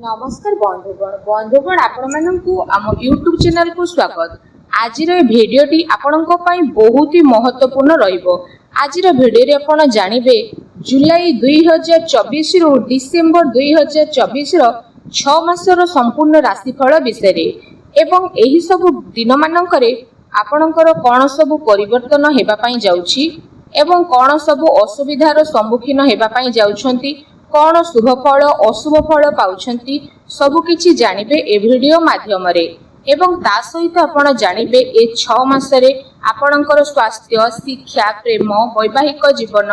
नमस्कार बंधुगण आपण यूट्यूब चैनल को स्वागत। आज भिडियोटी आपणक पई बहुत ही महत्वपूर्ण रहिबो। आज भिडियो रे आपण जानिबे जुलाई 2024 रु डिसेंबर 2024 रो 6 मासर संपूर्ण राशिफल विषय रे एवं एही सब दिन मानकरे आपणकर कोन सब परिवर्तन हेबा पई जाउछि एवं कोन सब असुविधार सम्मुखीन हेबा पई जाउछंती, कौन शुभ फल अशुभ फल पाउछंती सबकिछि जानिबे ए भिडियो माध्यम रे। एवं ता सहित आपण जानिबे ए 6 मासरे आपणकर स्वास्थ्य, शिक्षा, प्रेम, वैवाहिक जीवन,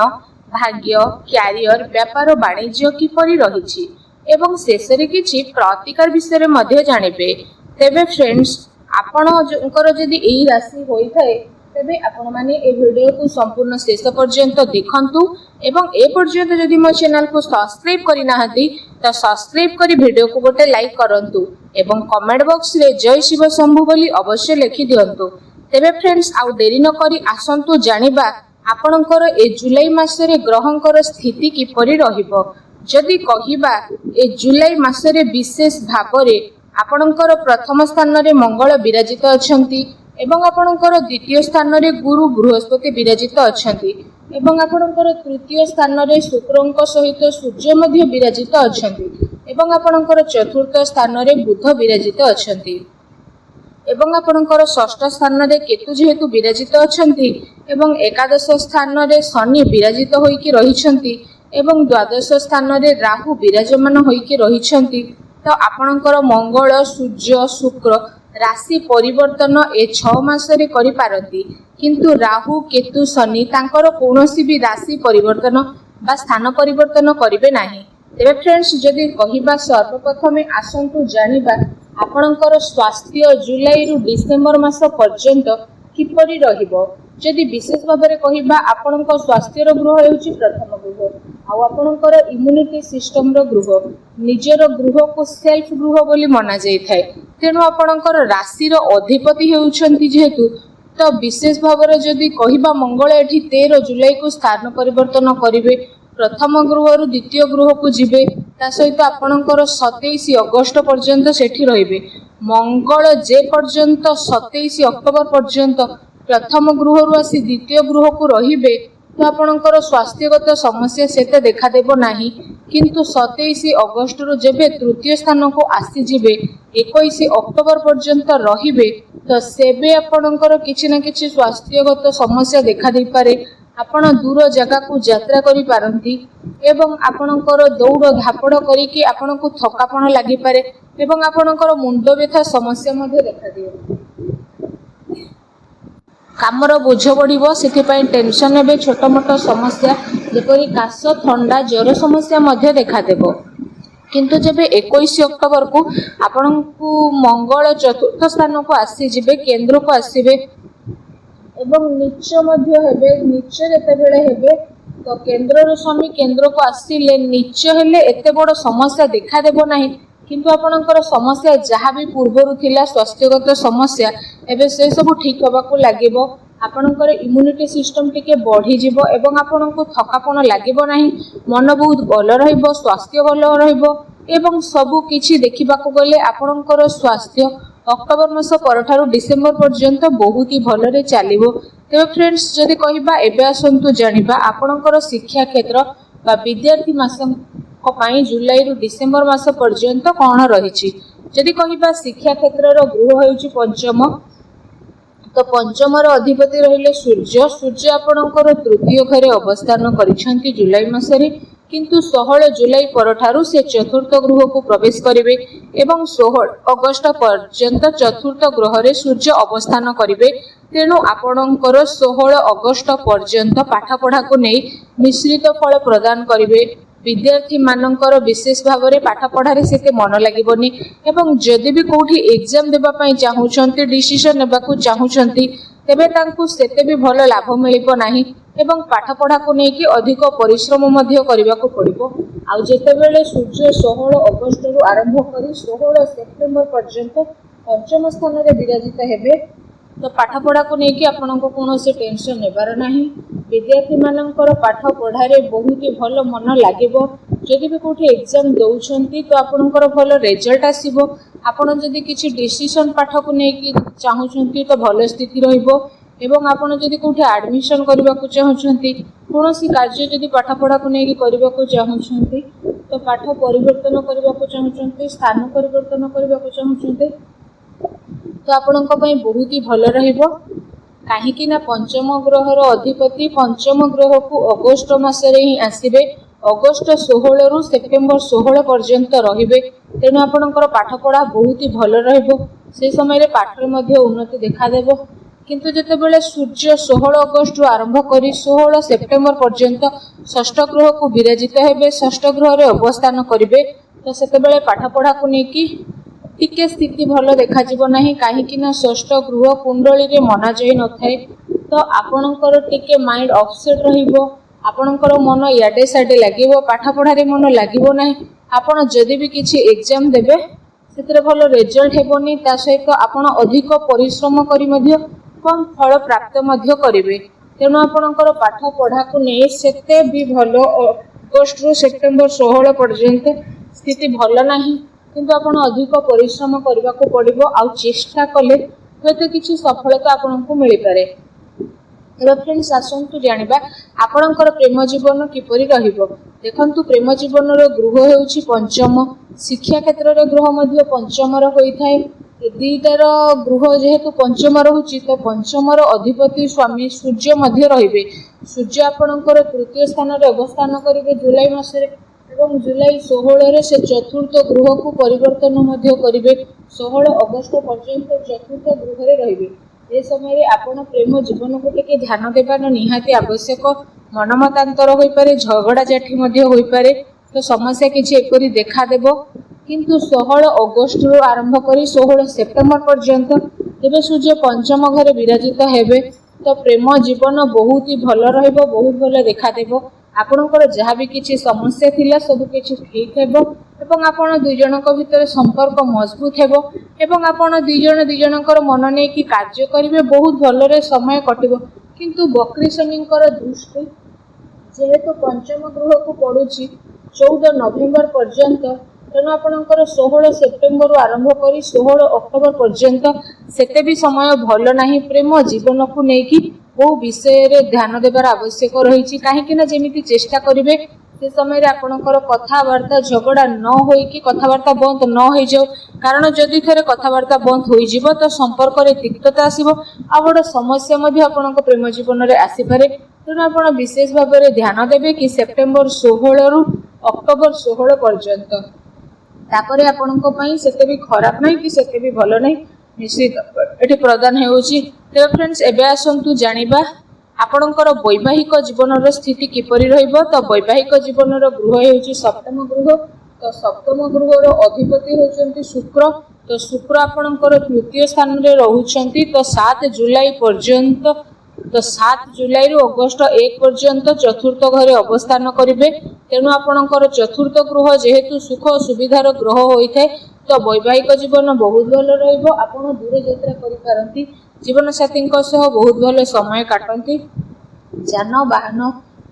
भाग्य, क्यारियर, व्यापार वाणिज्य किपरि रहिछि एवं शेषरे किछि प्रतिकार विषय रे मध्ये जानिबे। तेबे फ्रेंड्स आपणकर जदि एही राशि होई थाए तेबे आपण माने ए वीडियो को संपूर्ण शेष पर्यंत देखंतु एवं ए पर्यंत जदि मो चैनल को सब्सक्राइब करि नाहंती तो सब्सक्राइब करी वीडियो को गोटे लाइक करंतु एवं कमेंट बॉक्स रे जय शिव शंभु बोली अवश्य लिखि दियंतु। तेबे फ्रेंड्स आउ देरी न करी आसंतु जानिबा आपणकर ए जुलाई मासरे ग्रहंकर स्थिति किपरि रहिबो। जदि कहिबा ए जुलाई मासरे विशेष भाबरे आपणकर प्रथम स्थान रे मंगल विराजित अछंती एवं आपणकर द्वितीय स्थान रे गुरु बृहस्पति विराजित अछंती एवं आपणकर तृतीय स्थान रे शुक्रंक सहित सूर्य मध्य विराजित अछंती एवं आपणकर चतुर्थ स्थान रे बुध विराजित अछंती एवं आपणकर षष्ठ स्थान रे केतु जेहेतु विराजित अछंती एवं एकादश स्थान रे शनि विराजित होइकी रहिछंती एवं द्वादश स्थान रे राहु विराजमान होइकी रहिछंती। तो आपणकर मंगल, सूर्य, शुक्र राशि परिवर्तन ए 6 मासरे करि पारती, किंतु राहु, केतु, शनि तांकर कोनोसी भी राशि परिवर्तन बा स्थान परिवर्तन करिवे नाही। तेबे फ्रेंड्स जदि कहिबा सर्वप्रथमे आसंतु जानिबा आपणकर स्वास्थ्य जुलाई रु डिसेंबर मास पर्यंत किपरि रहिबो। जदि विशेष भाबरे कहिबा आपणक स्वास्थ्यर गृह हेउची प्रथम गृह आ आपणकर इम्यूनिटी सिस्टम रो गृह निजर गृह को सेल्फ गृह बोली मना जाय थाए। तेणु आपणकर राशि रो अधिपति हेउछंती जेहेतु तो विशेष भाबरे जदि कहिबा मंगल एठी 13 जुलाई को स्थान परिवर्तन करिवे, प्रथम गृह रु द्वितीय गृह को जिबे, ता सहित आपणकर 27 अगस्त पर्यंत सेठी रहिबे। मंगल जे पर्यंत 27 अक्टोबर पर्यंत प्रथम गृह रु आसी द्वितीय गृह को रहिबे तो आपणकर स्वास्थ्यगत समस्या सेते देखा देबो नाही, किंतु 27 अगस्त रु जेबे तृतीय स्थान को आसी जिबे 21 अक्टोबर पर्यंत रहिबे तो सेबे आपणकर किछि ना किछि स्वास्थ्यगत समस्या देखा दे पारे। आपण दूर जगह को यात्रा करि पारंती एवं आपणकर दौड़ धापड़ करिकि आपणको थकापण लागि पारे एवं आपणकर मुंड व्यथा समस्या मध्ये देखा दियो। कामर बोझ बढ़िबो, सेथिपाई टेंशन हेबे, छोट मोट समस्या जेपरि काश, ठंडा, ज्वर समस्या मध्ये देखा देबो। किंतु जेबे 21 अक्टोबर को आपणको मंगल चतुर्थ स्थान को आसी जिबे, केंद्र को आसीबे एवं नीच मध्ये हेबे। नीच जेते बेले हेबे तो केंद्र रो स्वामी केंद्र को आसीले नीच हेले एते बड़ समस्या देखा देबो नाही, किंतु आपणकर समस्या जहाँ भी पूर्वर थिला स्वास्थ्यगत समस्या एबे से सब ठीक होबा को लागिबो। आपणकर इम्यूनिटी सिस्टम टिके बढ़ी जिवो एवं आपणको थकापण लागिबो नाही, मन बहुत भल रहिबो, स्वास्थ्य भल रहिबो एवं सब किछि देखिबा को गले आपणकर स्वास्थ्य अक्टोबर मास परठारु डिसेंबर पर्यंत बहुत ही भल रे चलिबो। तेबे फ्रेंड्स जदि कहिबा एबे आसंतु जानिबा आपणकर शिक्षा क्षेत्र बा विद्यार्थी मास पाई जुलाई रु डिसेंबर मास पर्यंत कौन रही। जदि कहिबा शिक्षा क्षेत्र रो गृह हेउची पंचम, तो पंचम रो अधिपति रहिले सूर्य। सूर्य आपणकर तृतीय घरे अवस्थान करिसंती जुलाई मासरे, किंतु 16 जुलाई परठारु से चतुर्थ गृह को प्रवेश करिवे एवं 16 अगस्त पर्यंत चतुर्थ ग्रह रे सूर्य अवस्थान करिवे। तेणु आपणकर 16 अगस्त पर्यंत पाठ पढ़ा को नहीं मिश्रित फल प्रदान करिवे। विद्यार्थी मानकर विशेष भाव में पाठ पढ़ारे सेते मन लागिबोनी एवं जदि भी कोठी एग्जाम देबा पई चाहूछंती, डिसीजन नेबा को चाहूछंती, तेबे तांकु सेते भी भल लाभ मिलिबो नाही एवं पाठ पढ़ा को नेकी अधिक परिश्रम मध्य करिबा को पड़िबो। आ जेते बेले सूर्य 16 अगस्त रु आरंभ करी 16 सेप्टेम्बर पर्यंत पंचम स्थान रे विराजित हेबे तो पाठ पढ़ा को लेकिन आपनको कौन से टेंशन नेबार नाही। विद्यार्थी मानकर पाठ पढ़ारे बहुत ही भल मन लागिबो। जदि भी कोठी एग्जाम दौरान तो आपणकर भल रिजल्ट आसो। आपण जदि किसी डिसीजन पाठ को लेकिन चाहूँगी तो भल स्थिति रहिबो। एवं आपण जदि कोठी एडमिशन करबा को चाहूँगी कौन सी कार्य जदि पाठपढ़ा को लेकिन करबा को चाहूँगी तो पाठ परिवर्तन करबा को चाहूँगी स्थान परिवर्तन करबा को चाहूँगी तो आपणक बहुत ही भल रहिबो। काहेकि ना पंचम ग्रहर अधिपति पंचम ग्रह को अगस्त मासरे ही आसिबे। अगस्त 16 रु सेप्टेम्बर 16 पर्यंत रहिबे। तेणु आपणकर पाठपढ़ा बहुत ही भल रहिबो। से समय रे पाठरे मध्ये उन्नति देखा देबो। किंतु जेतेबेले सूर्य 16 अगस्त आरंभ करी 16 सेप्टेम्बर पर्यंत षष्ठ ग्रह को विराजित हेबे, षष्ठ ग्रह रे अवस्थान करिवे तो सेतेबेले पाठपढ़ा को नेकी टिके स्थिति भल देखा जीवो नाही। काहेकि ना षष्ठ गृह कुंडली रे मना जाई न थाए तो आपणकर टिके माइंड अपसेट रहिबो। आपणकर मन याडे साडे लागिबो, पाठपढ़ा रे मन लागिबो नाही। आपण जदि भी किछि एग्जाम देबे सेतरे भल रिजल्ट हेबोनी। ता सहित आपण अधिक परिश्रम करी मध्ये कम फल प्राप्त मध्ये करिवे। तेणु आपणकर पाठपढ़ा को नै सेते भी भल अगस्त रु सेप्टेम्बर 16 पर्यंत स्थिति भल नाही। किंतु आपण अधिक परिश्रम करबा को पड़िबो। आउ चेष्टा कले होते किछि सफलता आपनकु मिलि पारे। एबे फ्रेंड्स आसंतु जानिबा आपणकर प्रेम जीवन किपरि रहिबो। देखंतु प्रेम जीवन रो गृह हेउछि पंचम। शिक्षा क्षेत्र रे गृह मध्ये पंचम रो होई थाए। दीटार गृह जेहेतु पंचम रहुछि तो पंचम रो अधिपति स्वामी सूर्य मध्ये रहिबे। सूर्य आपणकर तृतीय स्थान रे अवस्थान करिवे जुलाई मासरे एवं जुलाई 16 रे से चतुर्थ गृह को परिवर्तन मध्ये करिवे। 16 अगस्त पर्यंत चतुर्थ गृह रे रहिबे। ए समय रे आपण प्रेम जीवन को टिके ध्यान देबार निहाती आवश्यक। मनमतांतर होई पारे, झगड़ा जाठी मध्ये होई पारे तो समस्या किछि एपरि देखा देबो। किंतु 16 अगस्त रु आरंभ करी 16 सेप्टेम्बर पर्यंत जेबे सूर्य पंचम घरे विराजित हेबे तो प्रेम जीवन बहुत ही भल रहिबो, बहुत भल देखा देबो। आपणकर जहाँ भी किछि समस्या थिला सब किछि ठीक हेबो एवं आपण दुई जनक भितर संपर्क मजबूत हेबो एवं आपण दुई जनकर मन नै कि कार्य करिवे बहुत भल रे समय कटिबो। किंतु बकरी शनिकर दृष्टि जेहेतु पंचम गृह को पड़ुछि 14 नवेम्बर पर्यंत तेणु आपणकर 16 सेप्टेम्बर आरंभ करी 16 अक्टोबर पर्यंत सेते भी समय भल नाही। प्रेम जीवन को लेकिन बहु विषय रे ध्यान देवार आवश्यक रही। कहीं जमी चेष्टा करेंगे से समय रे आपणकर कथबार्ता झगड़ा न होई कि कथबार्ता बंद न हो जाओ। कारण जदि थे कथबार्ता बंद हो जीव तो संपर्क रे तिक्तता आसीबो आ बड़ समस्या मध्ये आपणक प्रेम जीवन रे आसी पारे। तेणु आपण विशेष भाव में ध्यान देवे कि सेप्टेम्बर 16 रु अक्टोबर 16 पर्यंत तापर आपणक पई सेते भी खराब नहीं कि सेते भी भल नहीं निश्चित एठी प्रदान हेउची। तो फ्रेंड्स एबे आसंतु जानिबा आपणकर वैवाहिक जीवन स्थिति किपरि रहिबो। तो वैवाहिक जीवन गृह हेउची सप्तम गृह। तो सप्तम गृहर अधिपति होचंती शुक्र। तो शुक्र आपणकर तृतीय स्थान रे रहुचंती। तो 7 जुलाई पर्यंत तो 7 जुलाई रु अगस्त 1 पर्यंत चतुर्थ घरे अवस्थान करिवे। तेणु आपणकर चतुर्थ गृह जेहेतु सुख सुविधार ग्रह होई थाए तो वैवाहिक जीवन बहुत भल रहिबो। आपण दूर यात्रा करि पारंती, जीवन साथी बहुत भल समय काटंती, जान वाहन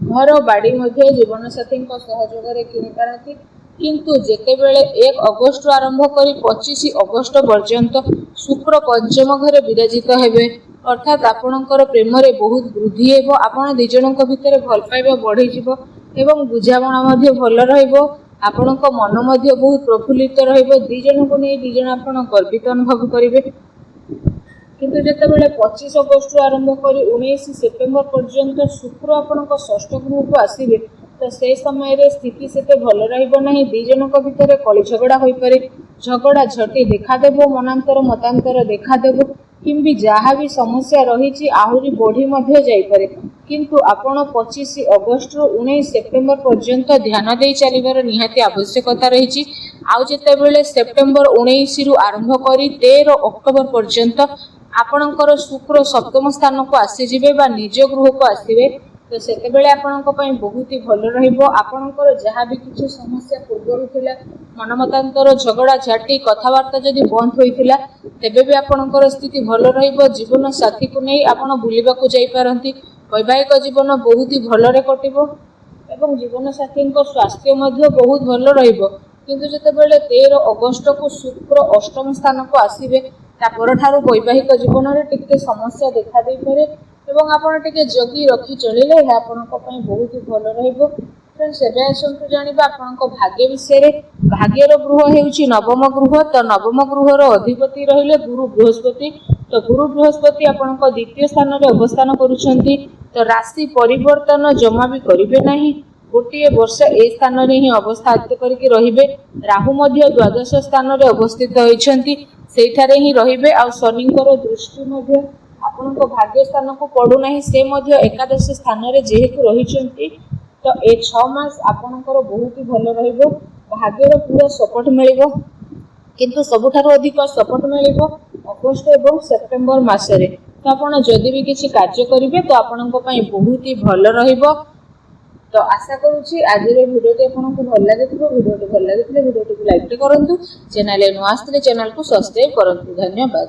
घर बाड़ी मध्य जीवन साथी सहयोग रे किनि पारंती। किंतु जेतेबेले 1 अगस्त आरंभ करी 25 अगस्त पर्यंत शुक्र पंचम घरे विराजित हेबे अर्थात आपणकर प्रेम रे बहुत वृद्धि हेबो। आपण दुई जनक भितर भल पाइबा बढ़ी जिवो एवं बुझामणा मध्ये भल रहिबो। आपणक मन मध्ये बहुत प्रफुल्लित रहिबो। दुई जन को नै दुई जन आपण गर्वित अनुभव करिवे। किंतु जेतेबेले 25 अगस्त आरंभ करी 19 सेप्टेम्बर पर्यंत शुक्र आपणक षष्ठ गृह को आसीबे तो से समय रे स्थिति सेते भल रहिबो नाही। दुई जनक भितर कली झगड़ा होई पारे, झगड़ा झटी देखा देबो, मनांतर मतांतर देखा देबो किंबि जहाँ भी समस्या रही आहुरी बढ़ी मध्य जाई पारे। किंतु आपण 25 अगस्त रु 19 सेप्टेम्बर पर्यंत ध्यान दे चलिबार निहाती आवश्यकता रही। आउ जेतेबेले सेप्टेम्बर 19 रु आरंभ करी 13 अक्टोबर पर्यंत आपणकर शुक्र सप्तम स्थान को आसी जिवे बा निज गृह को आसीबे तो सेतेबेले आपणक पई बहुत ही भल रहिबो। आपणकर जहाँ भी किछु समस्या पूर्व थिला मनमतांतर झगड़ा झाटी कथबार्ता जदि बंद होइथिला तेबे भी आपणकर स्थिति भल रहिबो। जीवन साथी को नै आपण बुलिबा को जाई पारंती। वैवाहिक जीवन बहुत ही भल रे कटिबो ଏବଂ ଜୀବନସାଥୀଙ୍କ ସ୍ୱାସ୍ଥ୍ୟ ମଧ୍ୟ ବହୁତ ଭଲ ରହିବ। କିନ୍ତୁ ଯେତେବେଳେ 13 ଅଗଷ୍ଟକୁ ଶୁକ୍ର ଅଷ୍ଟମ ସ୍ଥାନକୁ ଆସିବେ ତା ପରଠାରୁ ବୈବାହିକ ଜୀବନରେ ଟିକେ ସମସ୍ୟା ଦେଖା ଦେଇପାରେ ଏବଂ ଆପଣ ଟିକେ ଜଗି ରଖି ଚଳିଲେ ଏହା ଆପଣଙ୍କ ପାଇଁ ବହୁତ ଭଲ ରହିବ। ଫ୍ରେଣ୍ଡସ୍, ଏବେ ଆସନ୍ତୁ ଜାଣିବା ଆପଣଙ୍କ ଭାଗ୍ୟ ବିଷୟରେ। ଭାଗ୍ୟର ଗୃହ ହେଉଛି ନବମ ଗୃହ। ତ ନବମ ଗୃହର ଅଧିପତି ରହିଲେ ଗୁରୁ ବୃହସ୍ପତି। ତ ଗୁରୁ ବୃହସ୍ପତି ଆପଣଙ୍କ ଦ୍ୱିତୀୟ ସ୍ଥାନରେ ଅବସ୍ଥାନ କରୁଛନ୍ତି। ତ ରାଶି ପରିବର୍ତ୍ତନ ଜମା ବି କରିବେ ନାହିଁ। ଗୋଟିଏ ବର୍ଷ ଏ ସ୍ଥାନରେ ହିଁ ଅବସ୍ଥାପିତ କରିକି ରହିବେ। ରାହୁ ମଧ୍ୟ ଦ୍ୱାଦଶ ସ୍ଥାନରେ ଅବସ୍ଥିତ ହୋଇଛନ୍ତି, ସେଇଠାରେ ହିଁ ରହିବେ। ଆଉ ଶନିଙ୍କର ଦୃଷ୍ଟି ମଧ୍ୟ ଆପଣଙ୍କ ଭାଗ୍ୟ ସ୍ଥାନକୁ ପଡୁନାହିଁ, ସେ ମଧ୍ୟ ଏକାଦଶ ସ୍ଥାନରେ ଯେହେତୁ ରହିଛନ୍ତି। ତ ଏ 6 ମାସ ଆପଣଙ୍କର ବହୁତ ଭଲ ରହିବ। ଭାଗ୍ୟର ପୁରା ସପୋର୍ଟ ମିଳିବ, କିନ୍ତୁ ସବୁଠାରୁ ଅଧିକ ସପୋର୍ଟ ମିଳିବ ଅଗଷ୍ଟ ଏବଂ ସେପ୍ଟେମ୍ବର ମାସରେ। ତ ଆପଣ ଯଦି ବି କିଛି କାର୍ଯ୍ୟ କରିବେ ତ ଆପଣଙ୍କ ପାଇଁ ବହୁତ ହି ଭଲ ରହିବ। ତ ଆଶା କରୁଛି ଆଜିର ଭିଡ଼ିଓଟି ଆପଣଙ୍କୁ ଭଲ ଲାଗିଥିବ। ଭିଡ଼ିଓଟି ଭଲ ଲାଗିଥିଲେ ଭିଡ଼ିଓଟିକୁ ଲାଇକ୍ କରନ୍ତୁ। ଚ୍ୟାନେଲରେ ନୂଆ ଆସିଥିଲେ ଚ୍ୟାନେଲକୁ ସବସ୍କ୍ରାଇବ୍ କରନ୍ତୁ। ଧନ୍ୟବାଦ।